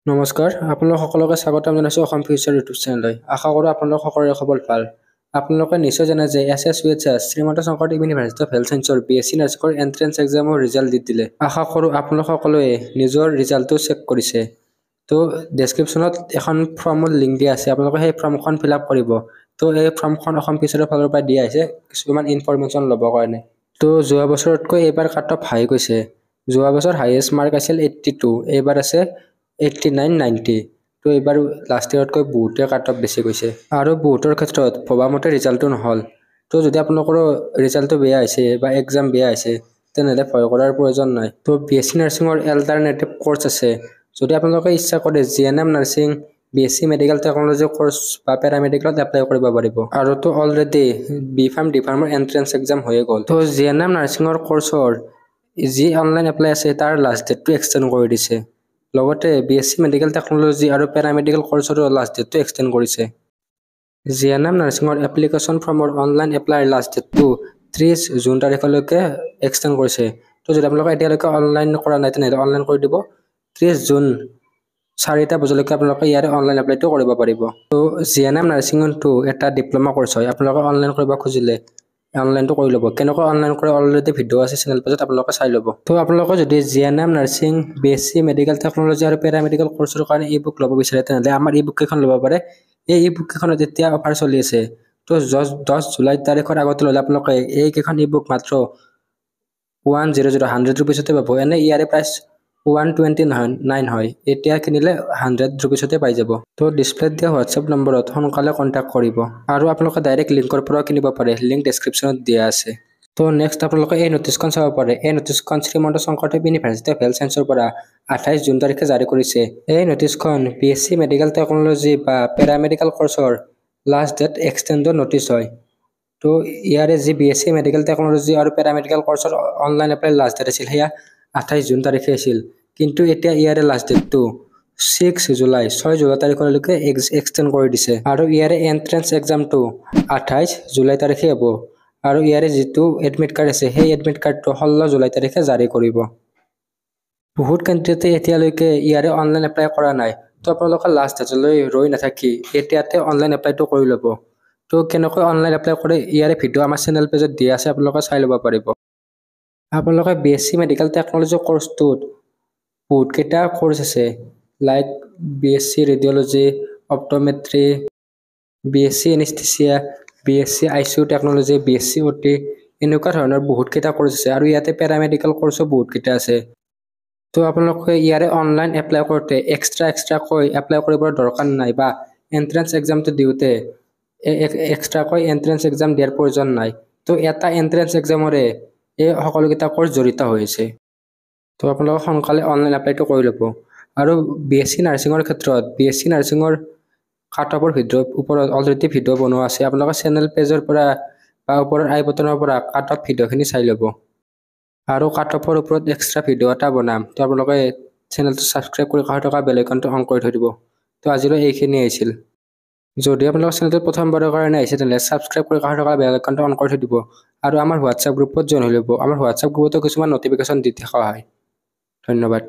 নমস্কাৰ আপোনালোক সকলোকে স্বাগতম জনাইছো অসম ফিউচাৰ ইউটিউব চেনেললৈ। আশা কৰোঁ আপোনালোক সকলোৰে খবৰ ভাল। আপোনালোকে নিশ্চয় জানে যে SSUHS Srimanta Sankardev university of health ছায়েন্সৰ BSc নাৰ্ছিঙৰ এন্ট্ৰেন্স এক্সামৰ ৰিজাল্ট দি দিলে। আশা কৰোঁ আপোনালোক সকলোৱে নিজৰ ৰিজাল্টটো চেক কৰিছে। তো ডেছক্ৰিপশ্যনত এখন ফৰ্মৰ লিংক দিয়া আছে, আপোনালোকে সেই ফৰ্মখন ফিল আপ কৰিব। তো এই ফৰ্মখন অসম ফিউচাৰৰ ফালৰ পৰা দিয়া হৈছে কিছুমান ইনফৰমেশ্যন ল'বৰ কাৰণে। তো যোৱা বছৰতকৈ এইবাৰ কাট অফ হাই গৈছে। যোৱা বছৰ হাইয়েষ্ট মাৰ্ক আছিল 82, এইবাৰ আছে 89-90। তো এইবাৰ লাষ্ট ইয়াৰতকৈ বহুতে কাট অফ বেছি গৈছে আৰু বহুতৰ ক্ষেত্ৰত ভবামতে ৰিজাল্টটো নহ'ল। তো যদি আপোনালোকৰ ৰিজাল্টটো বেয়া হৈছে বা এক্সাম বেয়া হৈছে তেনেহ'লে ভয় কৰাৰ প্ৰয়োজন নাই। তো BSc নাৰ্ছিঙৰ এল্টাৰনেটিভ কোৰ্চ আছে। যদি আপোনালোকে ইচ্ছা কৰে GNM nursing, BSc medical technology course বা পেৰামেডিকেলত এপ্লাই কৰিব পাৰিব। আৰু তো অলৰেডি B.Pharm D.Pharmৰ এন্ট্ৰেন্স এক্সাম হৈয়ে গ'ল। তো GNM নাৰ্ছিঙৰ কোৰ্চৰ যি অনলাইন এপ্লাই আছে তাৰ লাষ্ট ডেটটো এক্সটেণ্ড কৰি দিছে। লগতে BSc মেডিকেল টেকন'লজি আৰু পেৰামেডিকেল কোৰ্চৰো লাষ্ট ডেটটো এক্সটেণ্ড কৰিছে। GNM নাৰ্ছিঙৰ এপ্লিকেশ্যন ফৰ্মৰ অনলাইন এপ্লাইৰ লাষ্ট ডেটটো 30 জুন তাৰিখলৈকে এক্সটেণ্ড কৰিছে। তো যদি আপোনালোকে এতিয়ালৈকে অনলাইন কৰা নাই তেনেহ'লে অনলাইন কৰি দিব। 30 জুন 4টা বজালৈকে আপোনালোকে ইয়াৰে অনলাইন এপ্লাইটো কৰিব পাৰিব। তো GNM নাৰ্ছিঙটো এটা ডিপ্ল'মা কোৰ্চ হয়। আপোনালোকে অনলাইন কৰিব খুজিলে অনলাইনটো কৰি ল'ব। কেনেকৈ অনলাইন কৰে অলৰেডি ভিডিঅ' আছে চেনেল পেজত, আপোনালোকে চাই ল'ব। তো আপোনালোকে যদি GNM nursing, BSc medical technology আৰু পেৰামেডিকেল কোৰ্চৰ কাৰণে ই বুক ল'ব বিচাৰে তেনেহ'লে আমাৰ ই বুক কেইখন ল'ব পাৰে। এই বুক কেইখনত এতিয়া অফাৰ চলি আছে। তো 10 জুলাই তাৰিখৰ আগতে ল'লে আপোনালোকে এইকেইখন ই বুক মাত্ৰ 100 ৰুপিছতে পাব। এনে ইয়াৰে প্ৰাইচ 129 হয়, এতিয়া কিনিলে 100 ৰুপিছতে পাই যাব। তো ডিছপ্লেত দিয়া হোৱাটছএপ নম্বৰত সোনকালে কণ্টেক্ট কৰিব আৰু আপোনালোকে ডাইৰেক্ট লিংকৰ পৰা কিনিব পাৰে, লিংক ডেছক্ৰিপশ্যনত দিয়া আছে। তো নেক্সট আপোনালোকে এই নটিচখন চাব পাৰে। এই নটিচখন Srimanta Sankardev university of health ছায়েন্সৰ পৰা 28 জুন তাৰিখে জাৰি কৰিছে। এই নটিচখন BSc মেডিকেল টেকন'লজি বা পেৰামেডিকেল কোৰ্চৰ লাষ্ট ডেট এক্সটেণ্ডৰ নটিচ হয়। তো ইয়াৰে যি BSc মেডিকেল টেকন'লজি আৰু পেৰামেডিকেল কোৰ্চৰ অনলাইন এপ্লাই লাষ্ট ডেট আছিল সেয়া 28 জুন তাৰিখে আছিল। কিন্তু এতিয়া ইয়াৰে লাষ্ট ডেটটো 6 জুলাই তাৰিখলৈকে এক্সটেণ্ড কৰি দিছে আৰু ইয়াৰে এন্ট্ৰেন্স এক্সামটো 28 জুলাই তাৰিখে হ'ব আৰু ইয়াৰে যিটো এডমিট কাৰ্ড আছে সেই এডমিট কাৰ্ডটো 16 জুলাই তাৰিখে জাৰি কৰিব। বহুত কেণ্ডিডেটে এতিয়ালৈকে ইয়াৰে অনলাইন এপ্লাই কৰা নাই। তো আপোনালোকে লাষ্ট ডেটলৈ ৰৈ নাথাকি এতিয়াতে অনলাইন এপ্লাইটো কৰি ল'ব। তো কেনেকৈ অনলাইন এপ্লাই কৰে ইয়াৰে ভিডিঅ' আমাৰ চেনেল পেজত দিয়া আছে, আপোনালোকে চাই ল'ব পাৰিব। আপোনালোকে BSc মেডিকেল টেকন'লজি কোৰ্চটোত বহুতকেইটা কোৰ্চ আছে, like BSc radiology, optometry, BSc anaesthesia, BSc ICU technology, BSc OT, এনেকুৱা ধৰণৰ বহুতকেইটা কোৰ্চ আছে আৰু ইয়াতে পেৰামেডিকেল কোৰ্চো বহুতকেইটা আছে। তো আপোনালোকে ইয়াৰে অনলাইন এপ্লাই কৰোঁতে এক্সট্ৰাকৈ এপ্লাই কৰিবৰ দৰকাৰ নাই বা এন্ট্ৰেন্স এক্সামটো দিওঁতে এক্সট্ৰাকৈ এন্ট্ৰেন্স এক্সাম দিয়াৰ প্ৰয়োজন নাই। তো এটা এন্ট্ৰেন্স এক্সামৰে এই সকলোকেইটা কোৰ্চ জড়িত হৈ আছে। তো আপোনালোকে সোনকালে অনলাইন এপ্লাইটো কৰি ল'ব। আৰু BSc নাৰ্ছিঙৰ ক্ষেত্ৰত BSc নাৰ্ছিঙৰ কাট অফৰ ওপৰত অলৰেডি ভিডিঅ' বনোৱা আছে, আপোনালোকে চেনেল পেজৰ পৰা বা ওপৰৰ আই বটনৰ পৰা কাট অফ ভিডিঅ'খিনি চাই ল'ব। আৰু কাট অফৰ ওপৰত এক্সট্ৰা ভিডিঅ' এটা বনাম, তো আপোনালোকে চেনেলটো ছাবস্ক্ৰাইব কৰি কাষত থকা বেল আইকনটো অন কৰি থৈ দিব। তো আজিলৈ এইখিনিয়ে আহিছিল। যদি আপোনালোকৰ চেনেলটো প্ৰথমবাৰৰ কাৰণে আহিছে তেনেহ'লে ছাবস্ক্ৰাইব কৰি কাষত থকা বেল আইকনটো অন কৰি থৈ দিব আৰু আমাৰ হোৱাটছএপ গ্ৰুপত জইন হৈ ল'ব। আমাৰ হোৱাটছএপ গ্ৰুপতো কিছুমান নটিফিকেশ্যন দি থকা হয়। ধন্যবাদ।